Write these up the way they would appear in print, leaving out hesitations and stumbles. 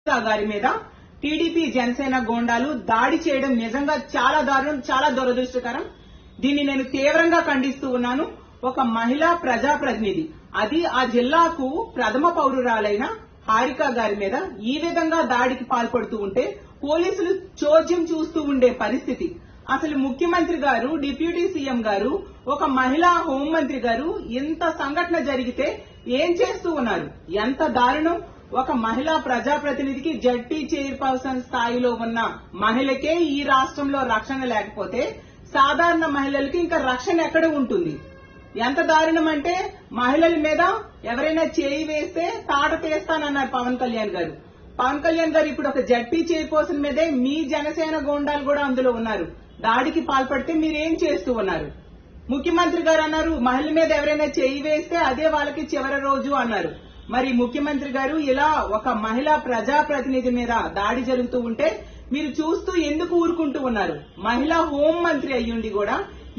గారి మీద టీడీపీ జనసేన గోండాలు దాడి చేయడం నిజంగా చాలా దారుణం, చాలా దురదృష్టకరం. దీన్ని నేను తీవ్రంగా ఖండిస్తూ ఉన్నాను. ఒక మహిళా ప్రజాప్రతినిధి, అది ఆ జిల్లాకు ప్రథమ పౌరురాలైన హారిక గారి మీద ఈ విధంగా దాడికి పాల్పడుతూ ఉంటే పోలీసులు చోద్యం చూస్తూ ఉండే పరిస్థితి. అసలు ముఖ్యమంత్రి గారు, డిప్యూటీ సీఎం గారు, ఒక మహిళా హోంమంత్రి గారు ఇంత సంఘటన జరిగితే ఏం చేస్తూ ఉన్నారు? ఎంత దారుణం! ఒక మహిళా ప్రజాప్రతినిధికి జడ్పీ చైర్పర్సన్ స్థాయిలో ఉన్న మహిళకే ఈ రాష్ట్రంలో రక్షణ లేకపోతే సాధారణ మహిళలకి ఇంకా రక్షణ ఎక్కడ ఉంటుంది? ఎంత దారుణం అంటే, మహిళల మీద ఎవరైనా చేయి వేస్తే తాట తీస్తానన్నారు పవన్ కళ్యాణ్ గారు. పవన్ కళ్యాణ్ గారు ఇప్పుడు ఒక జడ్పీ చైర్పర్సన్ మీదే మీ జనసేన గోండాలు కూడా అందులో ఉన్నారు. దాడికి పాల్పడితే మీరేం చేస్తూ ఉన్నారు? ముఖ్యమంత్రి గారు అన్నారు, మహిళల మీద ఎవరైనా చేయి వేస్తే అదే వాళ్ళకి చివరి రోజు అన్నారు. మరి ముఖ్యమంత్రి గారు ఇలా ఒక మహిళా ప్రజాప్రతినిధి మీద దాడి జరుగుతూ ఉంటే మీరు చూస్తూ ఎందుకు ఊరుకుంటూ ఉన్నారు? మహిళా హోం మంత్రి అయ్యుండి కూడా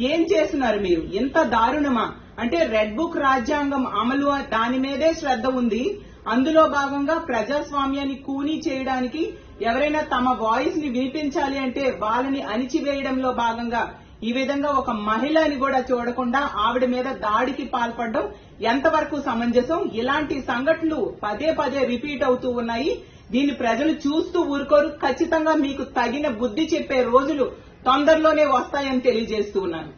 ఏం చేస్తున్నారు మీరు? ఎంత దారుణమా అంటే, రెడ్ బుక్ రాజ్యాంగం అమలు దాని మీదే శ్రద్ధ ఉంది. అందులో భాగంగా ప్రజాస్వామ్యాన్ని కూనీ చేయడానికి ఎవరైనా తమ వాయిస్ ని వినిపించాలి అంటే వాళ్ళని అణిచివేయడంలో భాగంగా ఈ విధంగా ఒక మహిళని కూడా చూడకుండా ఆవిడ మీద దాడికి పాల్పడడం ఎంతవరకు సమంజసం? ఇలాంటి సంఘటనలు పదే పదే రిపీట్ అవుతూ ఉన్నాయి. దీన్ని ప్రజలు చూస్తూ ఊరుకోరు. ఖచ్చితంగా మీకు తగిన బుద్ధి చెప్పే రోజులు తొందరలోనే వస్తాయని తెలియజేస్తూ ఉన్నాను.